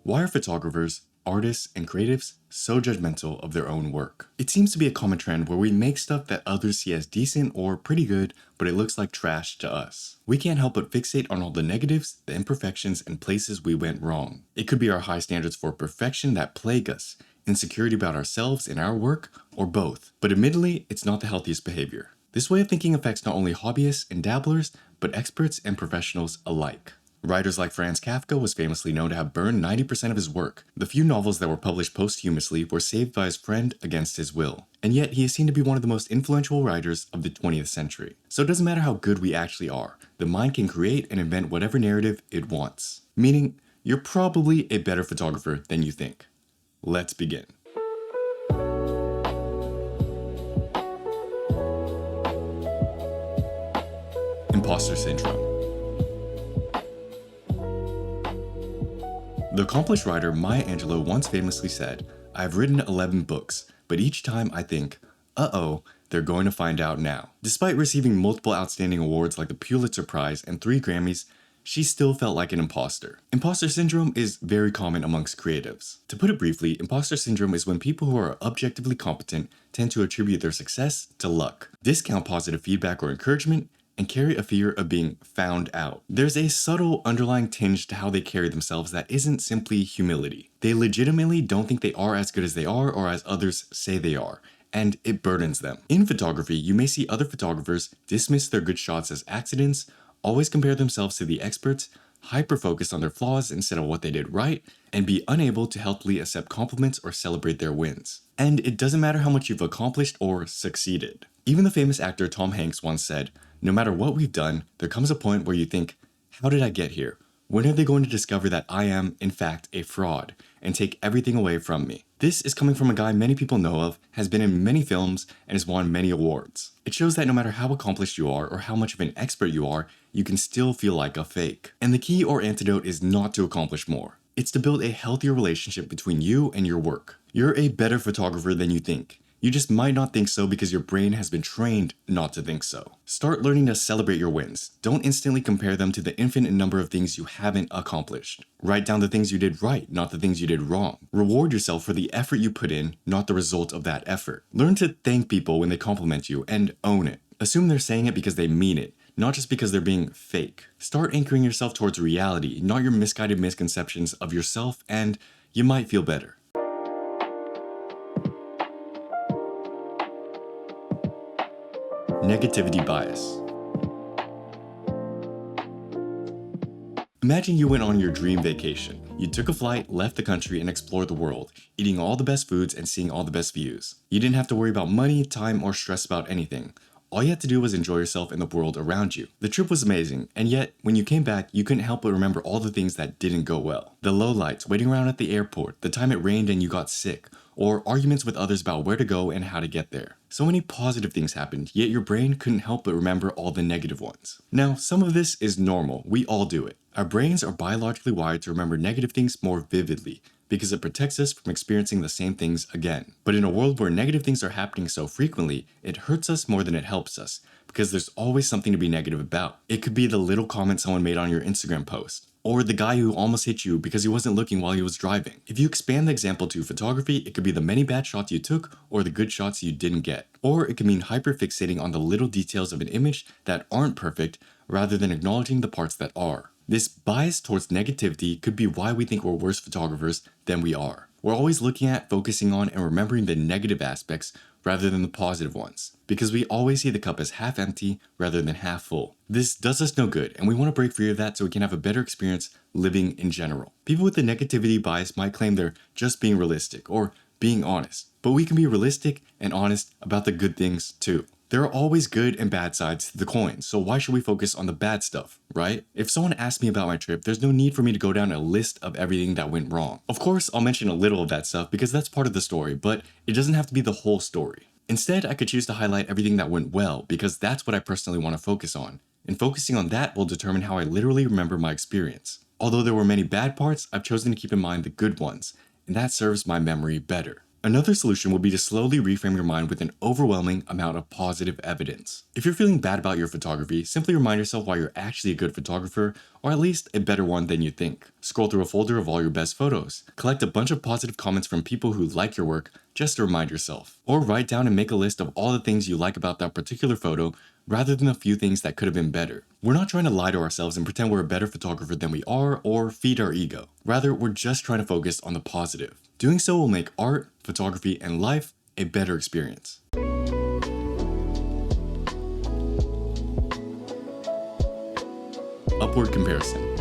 Why are photographers, artists, and creatives so judgmental of their own work? It seems to be a common trend where we make stuff that others see as decent or pretty good, but it looks like trash to us. We can't help but fixate on all the negatives, the imperfections, and places we went wrong. It could be our high standards for perfection that plague us, insecurity about ourselves and our work, or both. But admittedly, it's not the healthiest behavior. This way of thinking affects not only hobbyists and dabblers, but experts and professionals alike. Writers like Franz Kafka was famously known to have burned 90% of his work. The few novels that were published posthumously were saved by his friend against his will. And yet, he is seen to be one of the most influential writers of the 20th century. So it doesn't matter how good we actually are, the mind can create and invent whatever narrative it wants. Meaning, you're probably a better photographer than you think. Let's begin. Imposter syndrome. The accomplished writer Maya Angelou once famously said, "I've written 11 books, but each time I think, uh-oh, they're going to find out now." Despite receiving multiple outstanding awards like the Pulitzer Prize and 3 Grammys, she still felt like an imposter. Imposter syndrome is very common amongst creatives. To put it briefly, imposter syndrome is when people who are objectively competent tend to attribute their success to luck, discount positive feedback or encouragement, and carry a fear of being found out. There's a subtle underlying tinge to how they carry themselves that isn't simply humility. They legitimately don't think they are as good as they are or as others say they are, and it burdens them. In photography, you may see other photographers dismiss their good shots as accidents, always compare themselves to the experts, hyper-focus on their flaws instead of what they did right, and be unable to healthily accept compliments or celebrate their wins. And it doesn't matter how much you've accomplished or succeeded. Even the famous actor Tom Hanks once said, "No matter what we've done, there comes a point where you think, how did I get here? When are they going to discover that I am, in fact, a fraud and take everything away from me?" This is coming from a guy many people know of, has been in many films, and has won many awards. It shows that no matter how accomplished you are or how much of an expert you are, you can still feel like a fake. And the key or antidote is not to accomplish more. It's to build a healthier relationship between you and your work. You're a better photographer than you think. You just might not think so because your brain has been trained not to think so. Start learning to celebrate your wins. Don't instantly compare them to the infinite number of things you haven't accomplished. Write down the things you did right, not the things you did wrong. Reward yourself for the effort you put in, not the result of that effort. Learn to thank people when they compliment you and own it. Assume they're saying it because they mean it, not just because they're being fake. Start anchoring yourself towards reality, not your misguided misconceptions of yourself, and you might feel better. Negativity bias. Imagine you went on your dream vacation. You took a flight, left the country, and explored the world, eating all the best foods and seeing all the best views. You didn't have to worry about money, time, or stress about anything. All you had to do was enjoy yourself and the world around you. The trip was amazing, and yet, when you came back, you couldn't help but remember all the things that didn't go well. The lowlights, waiting around at the airport, the time it rained and you got sick, or arguments with others about where to go and how to get there. So many positive things happened, yet your brain couldn't help but remember all the negative ones. Now, some of this is normal, we all do it. Our brains are biologically wired to remember negative things more vividly, because it protects us from experiencing the same things again. But in a world where negative things are happening so frequently, it hurts us more than it helps us, because there's always something to be negative about. It could be the little comment someone made on your Instagram post, or the guy who almost hit you because he wasn't looking while he was driving. If you expand the example to photography, it could be the many bad shots you took or the good shots you didn't get. Or it could mean hyperfixating on the little details of an image that aren't perfect rather than acknowledging the parts that are. This bias towards negativity could be why we think we're worse photographers than we are. We're always looking at, focusing on, and remembering the negative aspects rather than the positive ones, because we always see the cup as half empty rather than half full. This does us no good, and we want to break free of that so we can have a better experience living in general. People with the negativity bias might claim they're just being realistic or being honest, but we can be realistic and honest about the good things too. There are always good and bad sides to the coin, so why should we focus on the bad stuff, right? If someone asks me about my trip, there's no need for me to go down a list of everything that went wrong. Of course, I'll mention a little of that stuff because that's part of the story, but it doesn't have to be the whole story. Instead, I could choose to highlight everything that went well because that's what I personally want to focus on, and focusing on that will determine how I literally remember my experience. Although there were many bad parts, I've chosen to keep in mind the good ones, and that serves my memory better. Another solution would be to slowly reframe your mind with an overwhelming amount of positive evidence. If you're feeling bad about your photography, simply remind yourself why you're actually a good photographer, or at least a better one than you think. Scroll through a folder of all your best photos. Collect a bunch of positive comments from people who like your work just to remind yourself. Or write down and make a list of all the things you like about that particular photo rather than a few things that could have been better. We're not trying to lie to ourselves and pretend we're a better photographer than we are or feed our ego. Rather, we're just trying to focus on the positive. Doing so will make art, photography, and life a better experience. Upward comparison.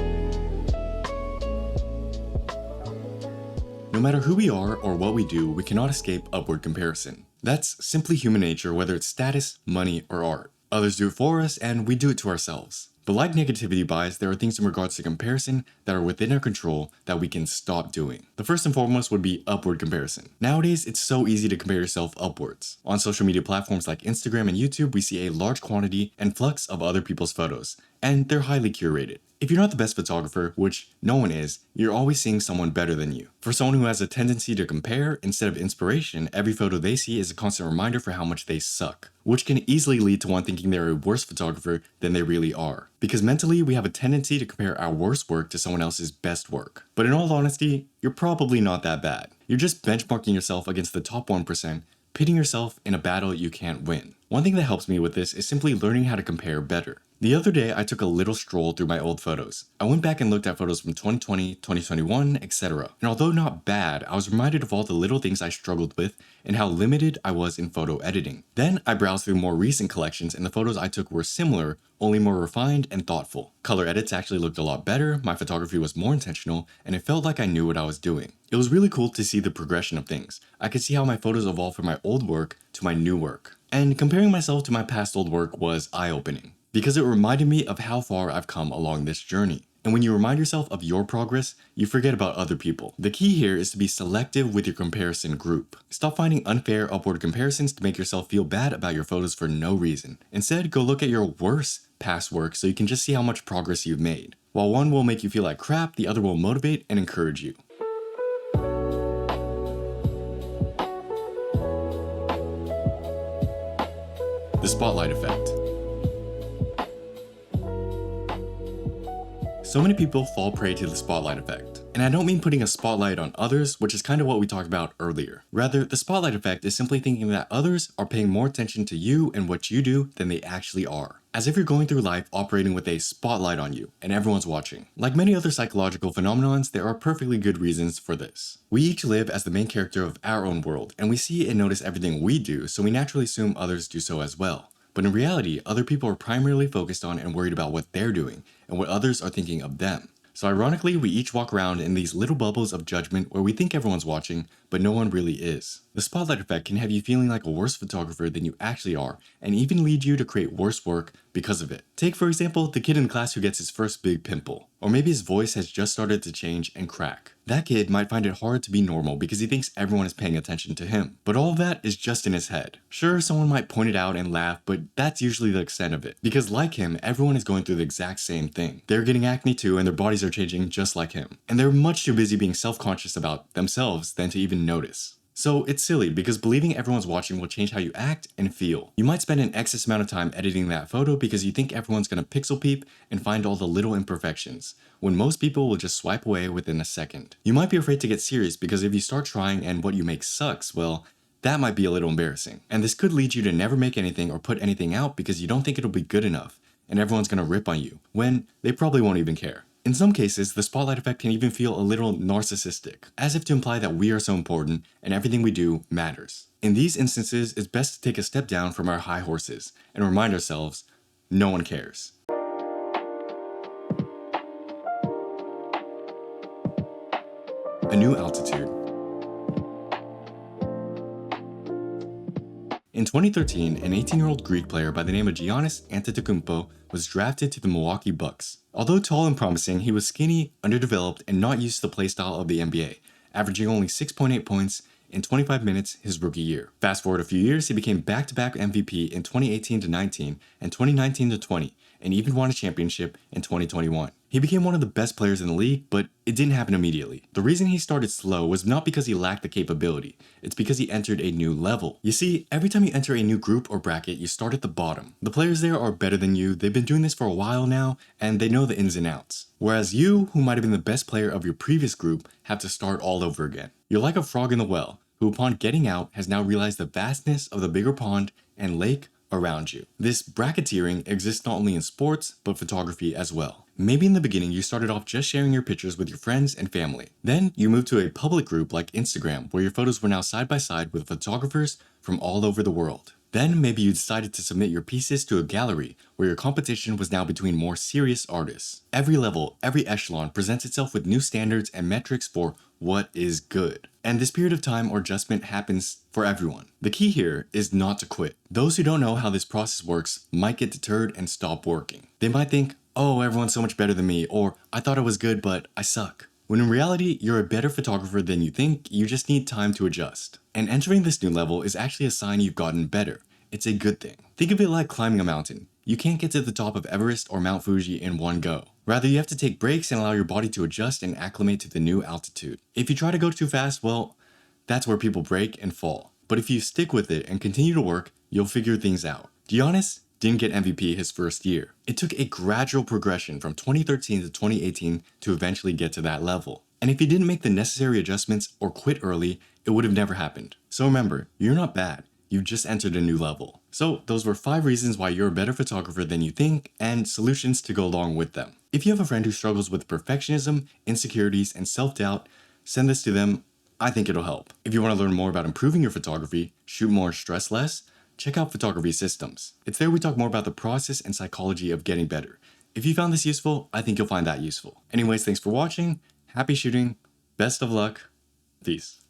No matter who we are or what we do, we cannot escape upward comparison. That's simply human nature, whether it's status, money, or art. Others do it for us, and we do it to ourselves. But like negativity bias, there are things in regards to comparison that are within our control that we can stop doing. The first and foremost would be upward comparison. Nowadays, it's so easy to compare yourself upwards. On social media platforms like Instagram and YouTube, we see a large quantity and flux of other people's photos, and they're highly curated. If you're not the best photographer, which no one is, you're always seeing someone better than you. For someone who has a tendency to compare instead of inspiration, every photo they see is a constant reminder for how much they suck, which can easily lead to one thinking they're a worse photographer than they really are. Because mentally, we have a tendency to compare our worst work to someone else's best work. But in all honesty, you're probably not that bad. You're just benchmarking yourself against the top 1%, pitting yourself in a battle you can't win. One thing that helps me with this is simply learning how to compare better. The other day, I took a little stroll through my old photos. I went back and looked at photos from 2020, 2021, etc. And although not bad, I was reminded of all the little things I struggled with and how limited I was in photo editing. Then I browsed through more recent collections and the photos I took were similar, only more refined and thoughtful. Color edits actually looked a lot better, my photography was more intentional, and it felt like I knew what I was doing. It was really cool to see the progression of things. I could see how my photos evolved from my old work to my new work. And comparing myself to my past old work was eye-opening, because it reminded me of how far I've come along this journey. And when you remind yourself of your progress, you forget about other people. The key here is to be selective with your comparison group. Stop finding unfair upward comparisons to make yourself feel bad about your photos for no reason. Instead, go look at your worst past work so you can just see how much progress you've made. While one will make you feel like crap, the other will motivate and encourage you. The spotlight effect. So many people fall prey to the spotlight effect. And I don't mean putting a spotlight on others, which is kind of what we talked about earlier. Rather, the spotlight effect is simply thinking that others are paying more attention to you and what you do than they actually are. As if you're going through life operating with a spotlight on you, and everyone's watching. Like many other psychological phenomenons, there are perfectly good reasons for this. We each live as the main character of our own world, and we see and notice everything we do, so we naturally assume others do so as well. But in reality, other people are primarily focused on and worried about what they're doing, and what others are thinking of them. So ironically, we each walk around in these little bubbles of judgment where we think everyone's watching, but no one really is. The spotlight effect can have you feeling like a worse photographer than you actually are, and even lead you to create worse work because of it. Take for example, the kid in class who gets his first big pimple. Or maybe his voice has just started to change and crack. That kid might find it hard to be normal because he thinks everyone is paying attention to him. But all of that is just in his head. Sure, someone might point it out and laugh, but that's usually the extent of it. Because like him, everyone is going through the exact same thing. They're getting acne too, and their bodies are changing just like him. And they're much too busy being self-conscious about themselves than to even notice. So it's silly because believing everyone's watching will change how you act and feel. You might spend an excess amount of time editing that photo because you think everyone's gonna pixel peep and find all the little imperfections, when most people will just swipe away within a second. You might be afraid to get serious because if you start trying and what you make sucks, well, that might be a little embarrassing. And this could lead you to never make anything or put anything out because you don't think it'll be good enough, and everyone's gonna rip on you, when they probably won't even care. In some cases, the spotlight effect can even feel a little narcissistic, as if to imply that we are so important and everything we do matters. In these instances, it's best to take a step down from our high horses and remind ourselves, no one cares. A new altitude. In 2013, an 18-year-old Greek player by the name of Giannis Antetokounmpo was drafted to the Milwaukee Bucks. Although tall and promising, he was skinny, underdeveloped, and not used to the playstyle of the NBA, averaging only 6.8 points in 25 minutes his rookie year. Fast forward a few years, he became back-to-back MVP in 2018-19 and 2019-20, and even won a championship in 2021. He became one of the best players in the league, but it didn't happen immediately. The reason he started slow was not because he lacked the capability, it's because he entered a new level. You see, every time you enter a new group or bracket, you start at the bottom. The players there are better than you, they've been doing this for a while now, and they know the ins and outs. Whereas you, who might have been the best player of your previous group, have to start all over again. You're like a frog in the well, who upon getting out has now realized the vastness of the bigger pond and lake around you. This bracketeering exists not only in sports, but photography as well. Maybe in the beginning you started off just sharing your pictures with your friends and family. Then you moved to a public group like Instagram, where your photos were now side by side with photographers from all over the world. Then maybe you decided to submit your pieces to a gallery, where your competition was now between more serious artists. Every level, every echelon presents itself with new standards and metrics for what is good. And this period of time or adjustment happens for everyone. The key here is not to quit. Those who don't know how this process works might get deterred and stop working. They might think, oh, everyone's so much better than me, or I thought I was good, but I suck. When in reality, you're a better photographer than you think, you just need time to adjust. And entering this new level is actually a sign you've gotten better. It's a good thing. Think of it like climbing a mountain. You can't get to the top of Everest or Mount Fuji in one go. Rather, you have to take breaks and allow your body to adjust and acclimate to the new altitude. If you try to go too fast, well, that's where people break and fall. But if you stick with it and continue to work, you'll figure things out. Giannis didn't get MVP his first year. It took a gradual progression from 2013 to 2018 to eventually get to that level. And if he didn't make the necessary adjustments or quit early, it would have never happened. So remember, you're not bad. You just entered a new level. So those were 5 reasons why you're a better photographer than you think, and solutions to go along with them. If you have a friend who struggles with perfectionism, insecurities, and self-doubt, send this to them. I think it'll help. If you want to learn more about improving your photography, shoot more, stress less, check out Photography Systems. It's there we talk more about the process and psychology of getting better. If you found this useful, I think you'll find that useful. Anyways, thanks for watching. Happy shooting. Best of luck. Peace.